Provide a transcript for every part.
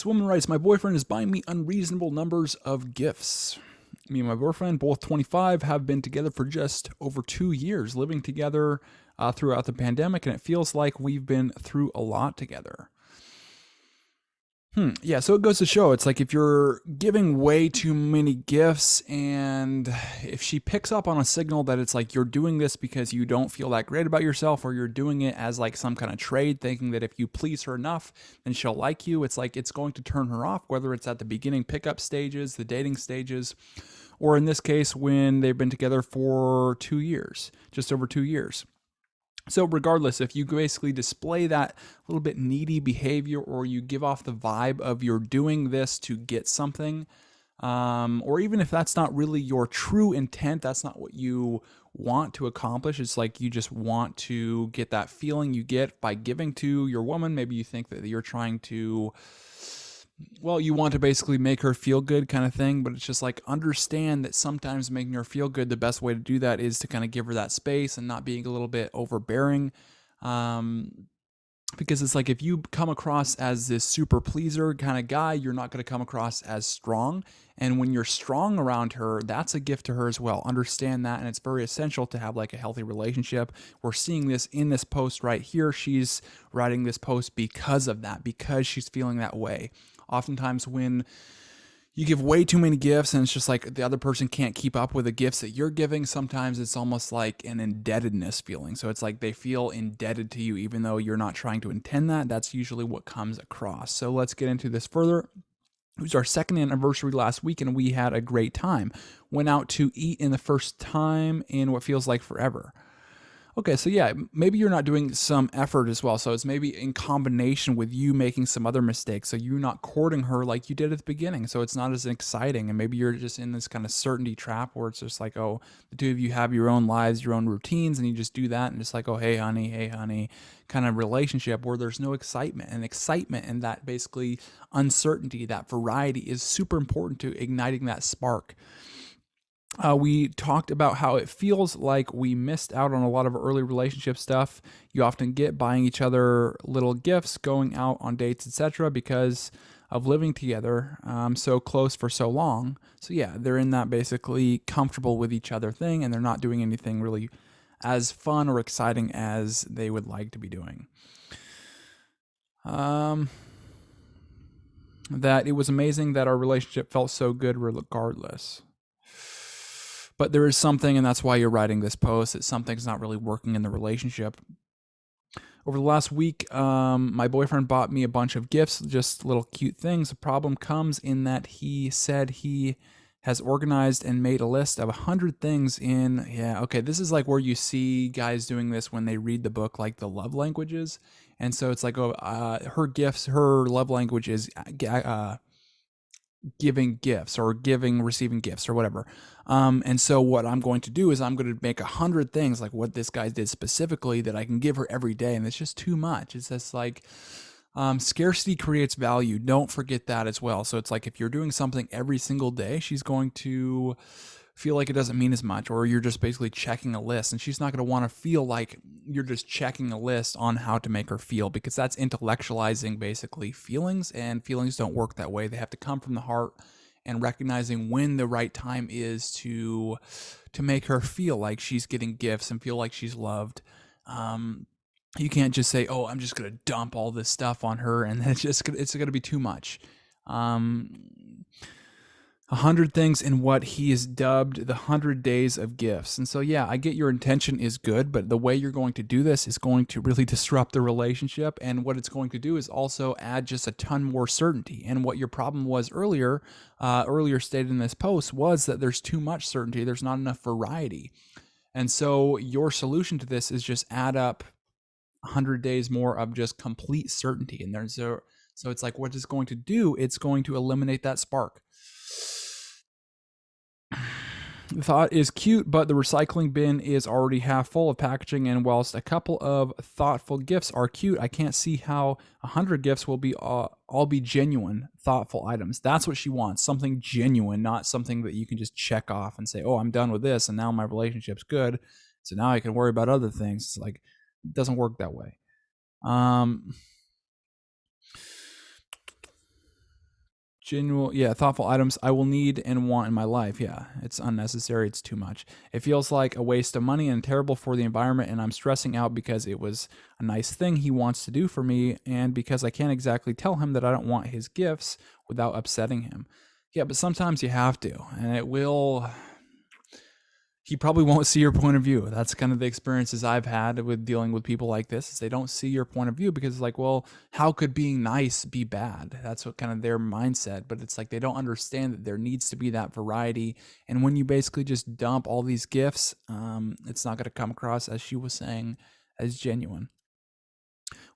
This woman writes, my boyfriend is buying me unreasonable numbers of gifts. Me and my boyfriend, both 25, have been together for just over 2 years, living together throughout the pandemic, and it feels like we've been through a lot together. Yeah, so it goes to show it's like if you're giving way too many gifts, and if she picks up on a signal that it's like you're doing this because you don't feel that great about yourself, or you're doing it as like some kind of trade, thinking that if you please her enough, then she'll like you, it's like it's going to turn her off, whether it's at the beginning pickup stages, the dating stages, or in this case, when they've been together for 2 years, just over 2 years. So regardless, if you basically display that little bit needy behavior, or you give off the vibe of you're doing this to get something, or even if that's not really your true intent, that's not what you want to accomplish. It's like you just want to get that feeling you get by giving to your woman. Maybe you think that you're trying to, well, you want to basically make her feel good kind of thing, but it's just like understand that sometimes making her feel good, the best way to do that is to kind of give her that space and not being a little bit overbearing. Because it's like if you come across as this super pleaser kind of guy, you're not going to come across as strong. And when you're strong around her, that's a gift to her as well. Understand that. And it's very essential to have like a healthy relationship. We're seeing this in this post right here. She's writing this post because of that, because she's feeling that way. Oftentimes when you give way too many gifts and it's just like the other person can't keep up with the gifts that you're giving, sometimes it's almost like an indebtedness feeling. So it's like they feel indebted to you even though you're not trying to intend that. That's usually what comes across. So let's get into this further. It was our second anniversary last week and we had a great time. Went out to eat in the first time in what feels like forever. Okay, so yeah, maybe you're not doing some effort as well. So it's maybe in combination with you making some other mistakes. So you're not courting her like you did at the beginning. So it's not as exciting. And maybe you're just in this kind of certainty trap where it's just like, oh, the two of you have your own lives, your own routines, and you just do that. And just like, oh, hey, honey, kind of relationship where there's no excitement. And excitement and that basically uncertainty, that variety is super important to igniting that spark. We talked about how it feels like we missed out on a lot of early relationship stuff. You often get buying each other little gifts, going out on dates, etc., because of living together so close for so long. So yeah, they're in that basically comfortable with each other thing, and they're not doing anything really as fun or exciting as they would like to be doing. That it was amazing that our relationship felt so good regardless. But there is something, and that's why you're writing this post, that something's not really working in the relationship. Over the last week, my boyfriend bought me a bunch of gifts, just little cute things. The problem comes in that he said he has organized and made a list of 100 things in, yeah, okay, this is like where you see guys doing this when they read the book, like the love languages. And so it's like, her love language is giving gifts or receiving gifts or whatever. And so what I'm going to do is I'm going to make 100 things like what this guy did specifically that I can give her every day. And it's just too much. It's just like, scarcity creates value. Don't forget that as well. So it's like, if you're doing something every single day, she's going to feel like it doesn't mean as much, or you're just basically checking a list, and she's not going to want to feel like you're just checking a list on how to make her feel, because that's intellectualizing basically feelings, and feelings don't work that way. They have to come from the heart, and recognizing when the right time is to make her feel like she's getting gifts and feel like she's loved. You can't just say, oh, I'm just going to dump all this stuff on her, and it's going to be too much. 100 things in what he has dubbed the 100 days of gifts. And so, yeah, I get your intention is good, but the way you're going to do this is going to really disrupt the relationship. And what it's going to do is also add just a ton more certainty. And what your problem was earlier stated in this post, was that there's too much certainty. There's not enough variety. And so your solution to this is just add up 100 days more of just complete certainty. And so it's like, what it's going to do, it's going to eliminate that spark. The thought is cute, but the recycling bin is already half full of packaging, and whilst a couple of thoughtful gifts are cute, I can't see how 100 gifts will be all be genuine, thoughtful items. That's what she wants, something genuine, not something that you can just check off and say, oh, I'm done with this, and now my relationship's good, so now I can worry about other things. It's like, it doesn't work that way. Genuine, yeah, thoughtful items I will need and want in my life. Yeah, it's unnecessary. It's too much. It feels like a waste of money and terrible for the environment. And I'm stressing out because it was a nice thing he wants to do for me. And because I can't exactly tell him that I don't want his gifts without upsetting him. Yeah, but sometimes you have to. And it will, he probably won't see your point of view. That's kind of the experiences I've had with dealing with people like this, is they don't see your point of view because it's like, well, how could being nice be bad? That's what kind of their mindset. But it's like they don't understand that there needs to be that variety. And when you basically just dump all these gifts, it's not going to come across, as she was saying, as genuine.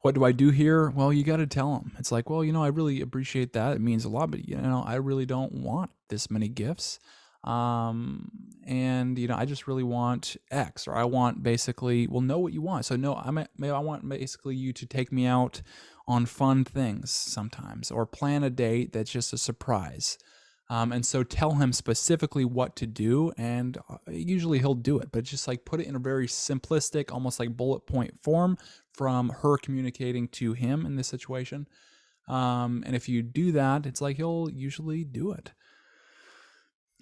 What do I do here? Well, you got to tell them. It's like, well, I really appreciate that. It means a lot, but I really don't want this many gifts. And I just really want X, or I want basically, well, know what you want. So no, maybe I want basically you to take me out on fun things sometimes, or plan a date that's just a surprise. And so tell him specifically what to do, and usually he'll do it, but just like put it in a very simplistic, almost like bullet point form from her communicating to him in this situation. And if you do that, it's like he'll usually do it.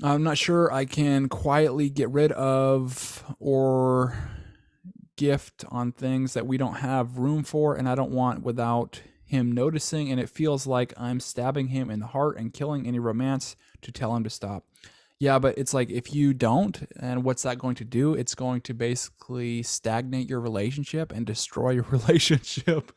I'm not sure I can quietly get rid of or gift on things that we don't have room for and I don't want without him noticing, and it feels like I'm stabbing him in the heart and killing any romance to tell him to stop. Yeah, but it's like if you don't, and what's that going to do? It's going to basically stagnate your relationship and destroy your relationship.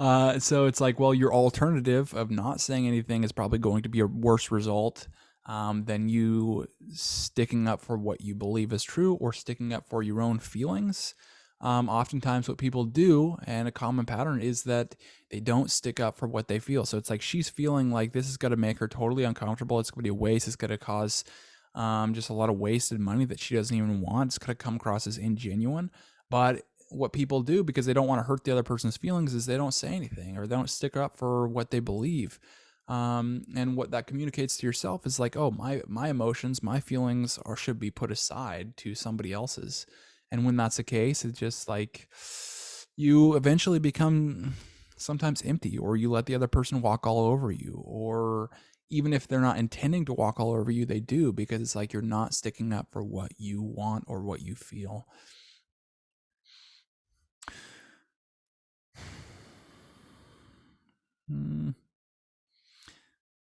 So it's like, well, your alternative of not saying anything is probably going to be a worse result than you sticking up for what you believe is true or sticking up for your own feelings. Oftentimes what people do, and a common pattern, is that they don't stick up for what they feel. So it's like she's feeling like this is going to make her totally uncomfortable. It's going to be a waste. It's going to cause just a lot of wasted money that she doesn't even want. It's going to come across as ingenuine. But what people do, because they don't want to hurt the other person's feelings, is they don't say anything, or they don't stick up for what they believe. And what that communicates to yourself is like, oh, my emotions, my feelings should be put aside to somebody else's. And when that's the case, it's just like you eventually become sometimes empty, or you let the other person walk all over you, or even if they're not intending to walk all over you, they do, because it's like you're not sticking up for what you want or what you feel. Hmm.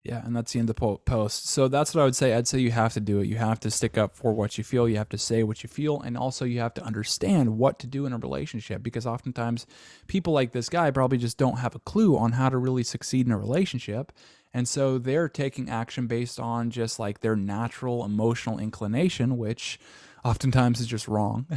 Yeah, and that's the end of the post. So that's what I would say. I'd say you have to do it. You have to stick up for what you feel. You have to say what you feel. And also you have to understand what to do in a relationship, because oftentimes people like this guy probably just don't have a clue on how to really succeed in a relationship. And so they're taking action based on just like their natural emotional inclination, which oftentimes is just wrong.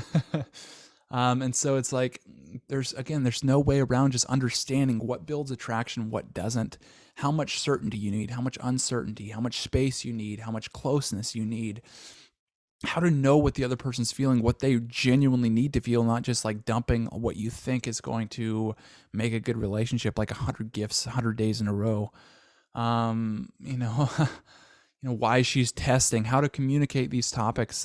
And so it's like there's no way around just understanding what builds attraction, what doesn't, how much certainty you need, how much uncertainty, how much space you need, how much closeness you need, how to know what the other person's feeling, what they genuinely need to feel, not just like dumping what you think is going to make a good relationship, like 100 gifts, 100 days in a row. Um, you know, why she's testing, how to communicate these topics.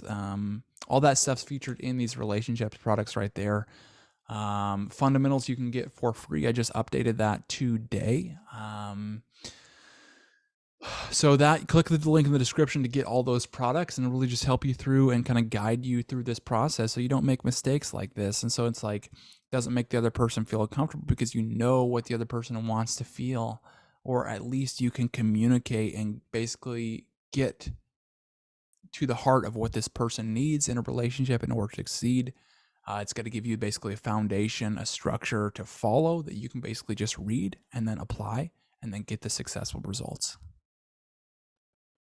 All that stuff's featured in these relationships products right there. Fundamentals you can get for free. I just updated that today. So that, click the link in the description to get all those products, and it'll really just help you through and kind of guide you through this process so you don't make mistakes like this. And so it's like, doesn't make the other person feel uncomfortable because you know what the other person wants to feel, or at least you can communicate and basically get to the heart of what this person needs in a relationship in order to succeed. It's going to give you basically a foundation, a structure to follow that you can basically just read and then apply and then get the successful results.